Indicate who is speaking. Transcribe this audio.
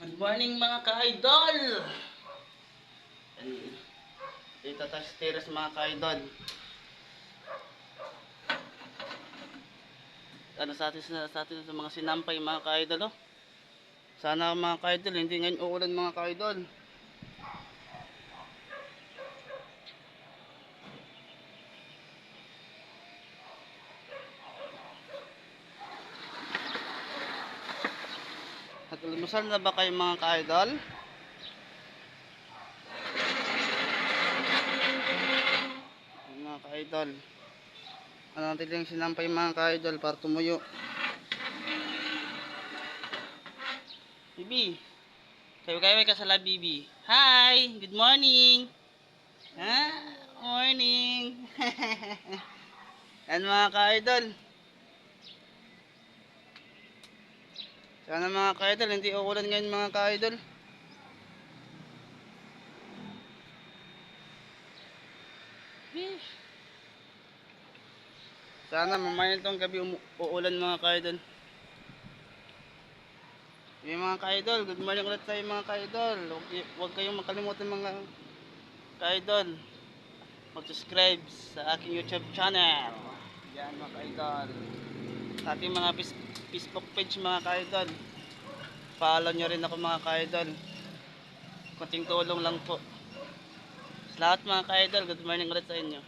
Speaker 1: Good morning mga ka-idol! Dito tayo sa terrace mga ka-idol. Ano sa atin sa mga sinampay mga ka-idol, oh. Sana mga ka-idol hindi ngayon uulan mga ka-idol. Naglumusal na ba kayo mga ka-idol? Mga ka-idol, ano natin yung sinampay mga ka-idol para tumuyo. Bibi, kayo ka sa lab, Bibi. Hi! Good morning! Ha? Morning! Yan mga ka-idol. Sana mga ka-idol hindi uulan ngayon mga ka-idol. Sana mamaya itong gabi uulan mga ka-idol. Yung mga ka-idol, good morning ulit tayo mga ka-idol. Huwag kayong makalimutan mga ka-idol mag-subscribe sa aking YouTube channel. Yan mga ka-idol. Sa ating mga Facebook page mga ka-idol. Follow nyo rin ako mga ka-idol. Kunting tulong lang po. Sa lahat mga ka-idol, good morning ulit sa inyo.